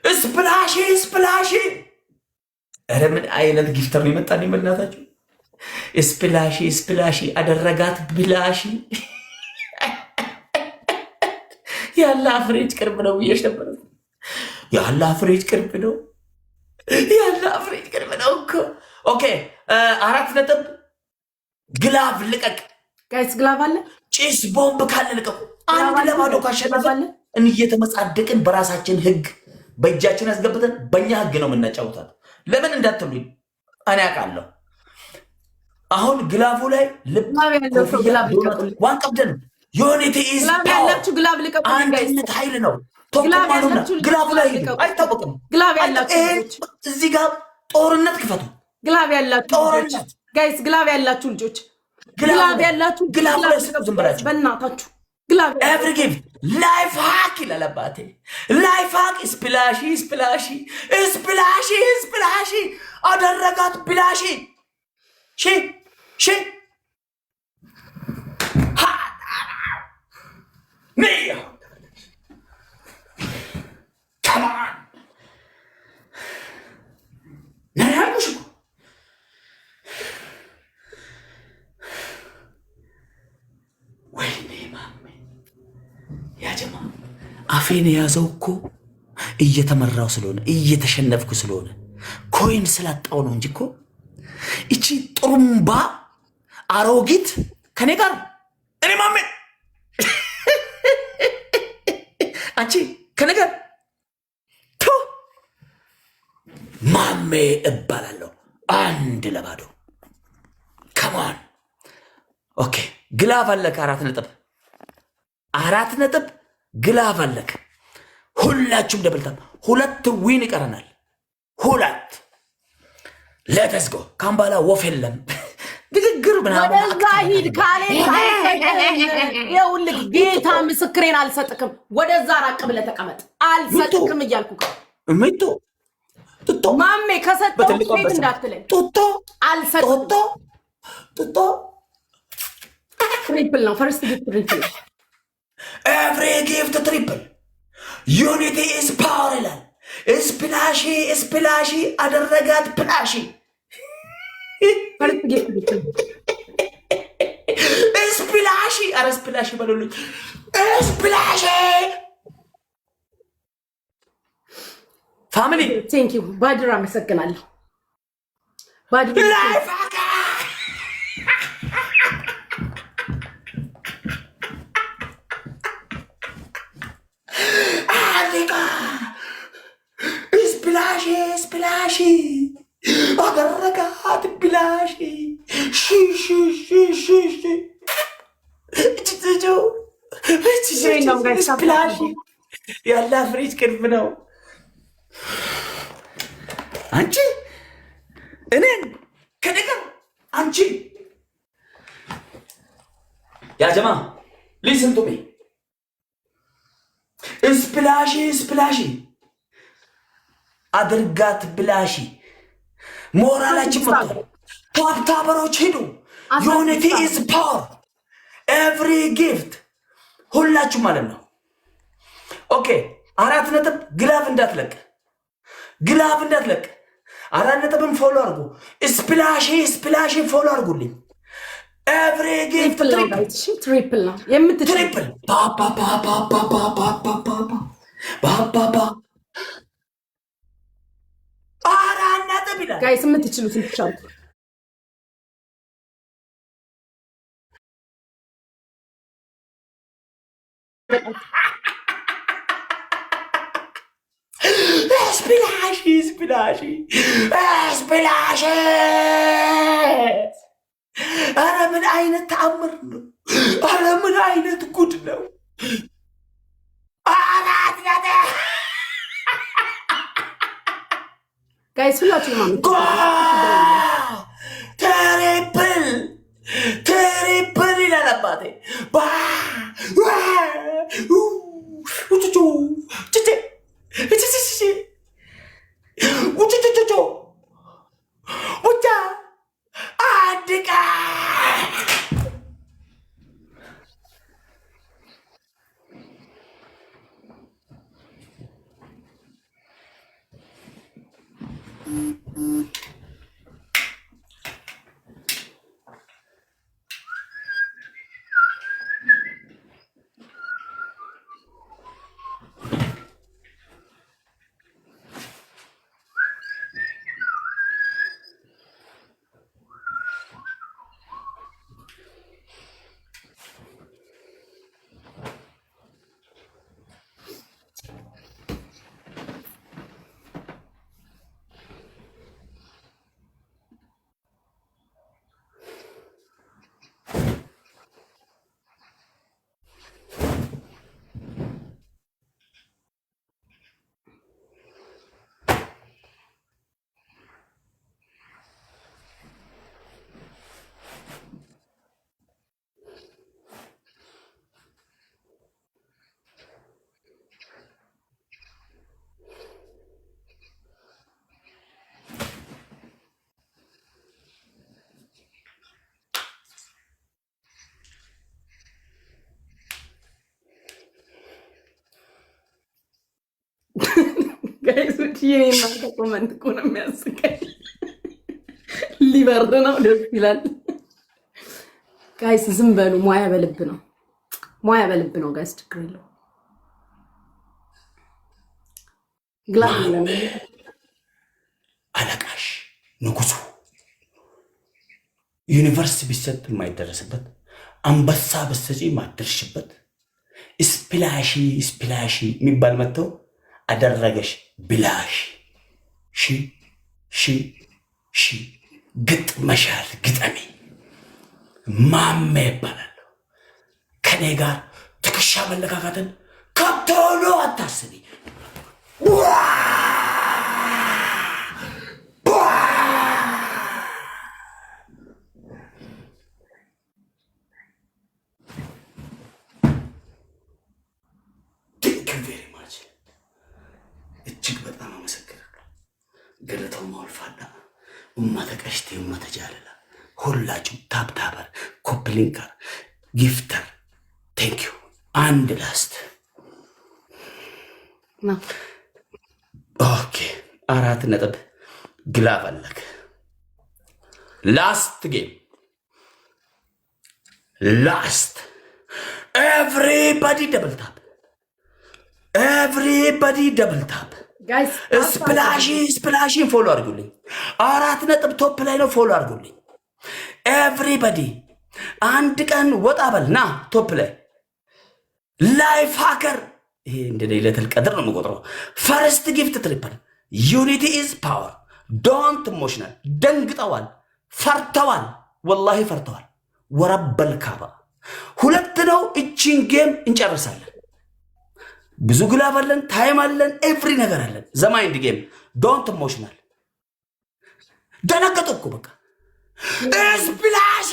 ስፕላሺ ስፕላሺ። ኧረ ምን አይነት ጊፍተር ነው የመጣልኝ በእናታችሁ። ስፕላሺ ስፕላሺ አደረጋት ብላሺ። ያለ ፍሬጅ ቅርብ ነው ብዬሽ ነበር። ያለ ፍሬጅ ቅርብ ነው። ያለ ፍሬጅ ቅርብ ነው እኮ። ኦኬ 4 ነጥብ። ግላቭ ልቀቅ ጋይስ። ግላቭ አለ። ጭስ ቦምብ ካለ ልቀቁ። አንድ ለባዶ ካሸነፈን እየተመጻደቅን በራሳችን ህግ በእጃችን ያስገብተን በእኛ ህግ ነው የምናጫውታት። ለምን እንዳትሉኝ እኔ አውቃለሁ። አሁን ግላፉ ላይ ዋን ቀብደን ዩኒቲ ኢዝ አንድነት ኃይል ነው። ቶማኑና ግላፉ ላይ አይታወቅም። እዚህ ጋር ጦርነት ክፈቱ። ግላፍ ያላችሁ ጦርነት ጋይስ፣ ግላፍ ያላችሁ ልጆች፣ ግላፍ ያላችሁ ግላፍ ዝም ብላችሁ በእናታችሁ ግላፍ ኤቭሪ ጊፍት ላይፍ ሃክ ይላል አባቴ። ላይፍ ሃክ ስፕላሺ ስፕላሺ ስፕላሺ ስፕላሺ አደረጋት ብላሺ ሺ ሺ ኒያ ከማን ነያሉሽ ወይኔ ማሜ ያጀማ አፌን የያዘው እኮ እየተመራው ስለሆነ እየተሸነፍኩ ስለሆነ ኮይን ስላጣው ነው እንጂ እኮ እቺ ጥሩምባ አሮጊት ከኔ ጋር እኔ ማሜ አንቺ ከኔ ጋር ማሜ እባላለሁ። 1 ለባዶ ከማን ኦኬ። ግላፍ አለክ 4 ነጥብ 4 ነጥብ ግላፍ አለክ። ሁላችሁም ደብልታም 2 ዊን ይቀረናል። 2 ለተስጎ ካምባላ ወፍ የለም ንግግር ምናምን ወደዛ ሂድ ካሌ ይኸውልህ፣ ጌታ ምስክሬን አልሰጥክም። ወደዛ ራቅ ብለህ ተቀመጥ። አልሰጥክም እያልኩ ምቶ ጡጦ ማሜ ከሰጠው ቤት እንዳትለኝ። ጡጦ አልሰጥም። ጡጦ ትሪፕል ነው። ፈርስት ጊፍት ትሪፕል ነው። ኤቭሪ ጊፍት ትሪፕል። ዩኒቲ ኢዝ ፓወር ይላል። ስፕላሺ ስፕላሺ አደረጋት ፕላሺ። ፈርስት ጊፍት ትሪፕል ስፕላሺ። አረ ስፕላሺ በሉልኝ። ስፕላሺ ፋሚሊ ቴንክ ዩ ባድር አመሰግናለሁ። ባድር አሪካ ስፕላሺ ስፕላሺ አደረጋት ብላሺ ሺ ሺ ሺ ሺ ሺ ስፕላሺ ያላ ፍሪጅ ቅርብ ነው። አንቺ እኔን ከነገር አንቺ ያጀማ ሊስን ቱ ሚ ስፕላሺ ስፕላሺ አድርጋት ብላሺ። ሞራላችን መጥቶ ታብታበሮች ሂዱ። ዩኒቲ ኢዝ ፓወር ኤቭሪ ጊፍት ሁላችሁ ማለት ነው። ኦኬ 4 ነጥብ ግላፍ እንዳትለቅ፣ ግላፍ እንዳትለቅ። 4 ነጥብን ፎሎ አድርጉ። ስፕላሺ ስፕላሺ ፎሎ አድርጉልኝ። ኤቭሪ ጊፍት ትሪፕል ነው የምትችል ትሪፕል ባባባባባባባባባባባ 4 ነጥብ ይላል። ጋይስ የምትችሉትን ብቻ ስፕላሺ ስፕላሺ ስፕላሺ። አረ ምን አይነት ተአምር ነው! አረ ምን አይነት ጉድ ነው! 4 ነጥብ ጋይስ ሁላችሁም ትሪፕል ትሪፕል ይላል አባቴ። ጋይሶች የኔና ኮመንት እኮ ነው የሚያስቀኝ። ሊበር ነው ደስ ይላል። ጋይስ ዝም በሉ። ሙያ በልብ ነው፣ ሙያ በልብ ነው ጋይስ። ችግር የለውም። ግላብ ነው አለቃሽ ንጉሱ ዩኒቨርሲቲ ቢሰጥ የማይደረስበት አንበሳ በሰጪ ማደርሽበት ስፕላሺ ስፕላሺ የሚባል መጥተው አደረገሽ ብላሽ ሺ ሺ ሺ ግጥመሻል ግጠሜ ማሜ ይባላል። ከኔ ጋር ትከሻ መለካካትን ከቶሎ አታስቢ። እጅግ በጣም አመሰግናለሁ። ገለታው ማውልፋዳ ኡማተ ቀሽቴ ኡማተ ጃለላ ሁላችሁ ታብታበር ኮፕሊንከር ጊፍተር ቴንክ ዩ። አንድ ላስት ኦኬ 4 ነጥብ ግላብ አለክ። ላስት ጌም ላስት ኤቭሪባዲ ደብል ታፕ ኤቭሪባዲ ደብል ታፕ ጋይስ። ስፕላሽን ፎሎ አድርጉልኝ። 4 ነጥብ ቶፕ ላይ ነው። ፎሎ አድርጉልኝ ኤቭሪባዲ። አንድ ቀን ወጣ በል ና ቶፕ ላይ ላይፍ ሃከር። ይሄ እንደ ሌለተል ቀድር ነው የምቆጥረው። ፈርስት ጊፍት ትሪፕል ዩኒቲ ኢዝ ፓወር ዶንት ኢሞሽናል። ደንግጠዋል፣ ፈርተዋል፣ ወላሂ ፈርተዋል። ወረበል ካባ 2 ነው። እቺን ጌም እንጨርሳለን። ብዙ ግላብ አለን፣ ታይም አለን፣ ኤቭሪ ነገር አለን። ዘማይንድ ጌም ዶንት ኢሞሽናል። ደነገጡ እኮ በቃ ስፕላሽ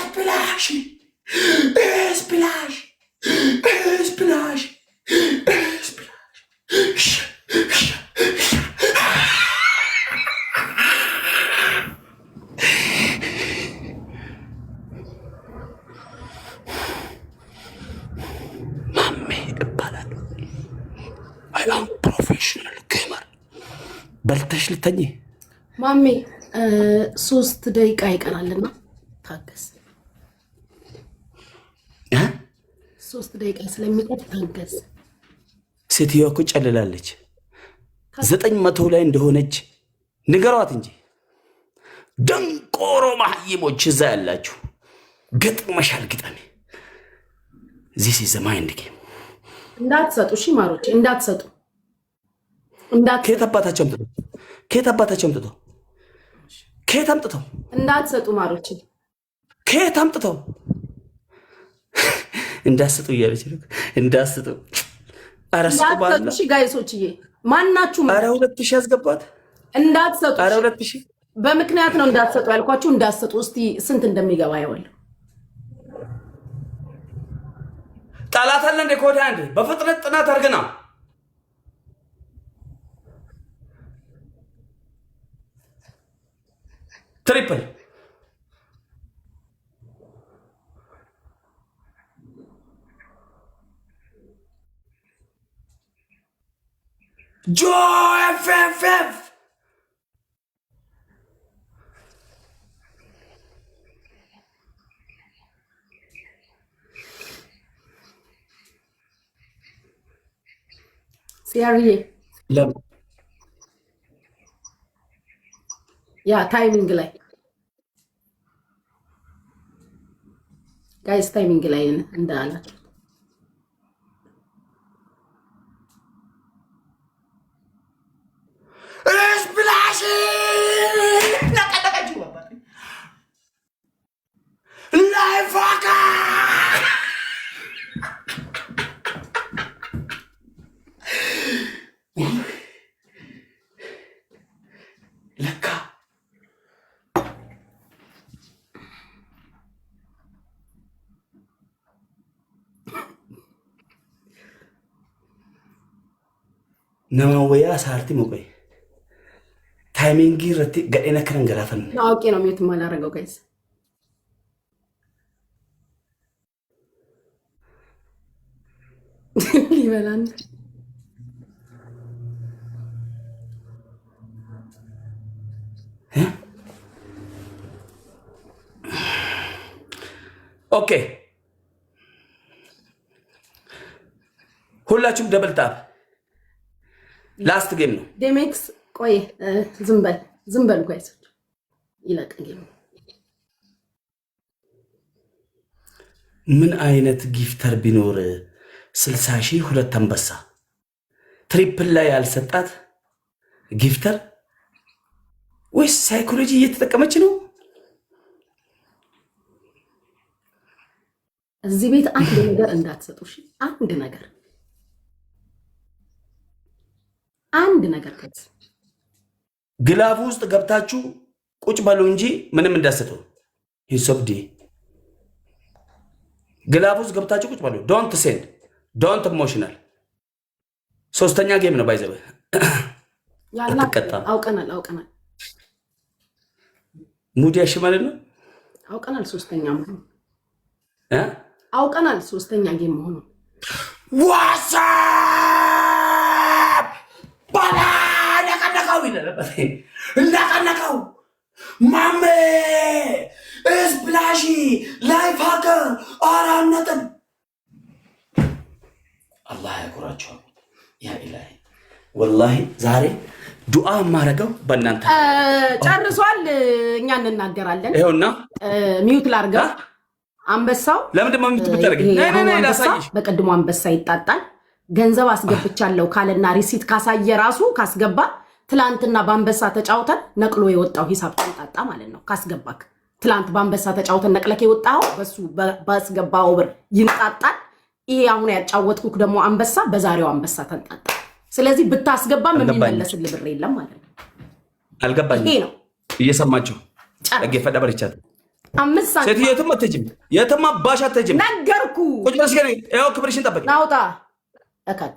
ስፕላሽ ስፕላሽ ስፕላሽ ስፕላሽ ፕሮፌሽናል ጌመር። በልተሽ ልተኝ ማሜ 3 ደቂቃ ይቀራልና ታገስ። 3 ደቂቃ ስለሚቀር ታገስ። ሴትዮዋ እኮ ጨልላለች። 900 ላይ እንደሆነች ንገሯት እንጂ ደንቆሮ ማህይሞች እዛ ያላችሁ ገጥመሻል ግጠሜ። ዚስ ኢዝ ማይንድ ጌም። እንዳትሰጡ እሺ ማሮቼ፣ እንዳትሰጡ። ከየት አባታቸው አምጥተው ከየት አምጥተው እንዳትሰጡ ማሮቼ፣ ከየት አምጥተው እንዳትሰጡ እያለች ነው። እንዳትሰጡ። ኧረ ስጡ ባላ። እሺ ጋይሶችዬ፣ ማናችሁ? ኧረ 2000 ያስገባት። እንዳትሰጡ። ኧረ 2000 በምክንያት ነው እንዳትሰጡ ያልኳችሁ። እንዳትሰጡ። እስቲ ስንት እንደሚገባ ይኸውልህ። ጠላት አለ እንደ ኮዳ እንደ በፍጥነት ጥናት አድርገና ትሪፕል ጆኤፍኤፍ ሲያርዬ ያ ታይሚንግ ላይ ጋይስ ታይሚንግ ላይ እንዳላችሁ ስፕላሽ ለቀለቀችው አባቴ ላይፋካ ለካ ነማወያ ሳርቲ ሞቆይ ታይሚንግ ረቲ ገደና ከረን ገራፈን አውቄ ነው ሚውት ማላረገው ጋይስ ይበላል ኦኬ ሁላችሁም ደብል ታፕ ላስት ጌም ነው ዴሜክስ ቆይ ዝም በል ጋይስ ይለቅ ጌም ምን አይነት ጊፍተር ቢኖር 60,000 ሁለት አንበሳ ትሪፕል ላይ ያልሰጣት ጊፍተር ወይስ ሳይኮሎጂ እየተጠቀመች ነው? እዚህ ቤት አንድ ነገር እንዳትሰጡ እሺ። አንድ ነገር ከዚህ ግላቡ ውስጥ ገብታችሁ ቁጭ በሉ እንጂ ምንም እንዳትሰጡ። ሂሶብዲ ግላቡ ውስጥ ገብታችሁ ቁጭ በሉ። ዶንት ሴንድ ዶንት ኢሞሽናል። ሶስተኛ ጌም ነው ባይዘበ አትቀጣም። አውቀናል ሙዲ ያሽማል ነው አውቀናል። ሶስተኛ ጌም መሆኑ ዋትስአፕ ባላ ነቀነቀው ይለበት ነቀነቀው ማሜ ስፕላሺ ላይፍ ሃከር አራነጥን አላህ ያኩራቸው። ያ ኢላሂ ወላሂ ዛሬ ዱዓ ማረገው በእናንተ ጨርሷል። እኛ እንናገራለን። ይሄውና ሚውት ላርገው። አንበሳው ለምንድን ነው ሚውት ብታረጊ? ነይ ላሳይሽ። በቀድሞ አንበሳ ይጣጣል። ገንዘብ አስገብቻለሁ ካለና ሪሲት ካሳየ ራሱ ካስገባ ትላንትና በአንበሳ ተጫውተን ነቅሎ የወጣው ሂሳብ ተንጣጣ ማለት ነው። ካስገባክ ትላንት በአንበሳ ተጫውተን ነቅለክ የወጣው በሱ ባስገባው ብር ይንጣጣል። ይሄ አሁን ያጫወትኩክ ደግሞ አንበሳ በዛሬው አንበሳ ተንጣጣ። ስለዚህ ብታስገባም የሚመለስልህ ብር የለም ማለት ነው። አልገባኝም። ይሄ ነው እየሰማችሁ አገ ፈዳበር ይቻት አምስት ሳንቲም ሴት የትም አትሄጂም፣ የትም አባሽ አትሄጂም። ነገርኩ። ቁጭ ብለሽ ያው ክብርሽን ጠብቂ። ናውጣ እከክ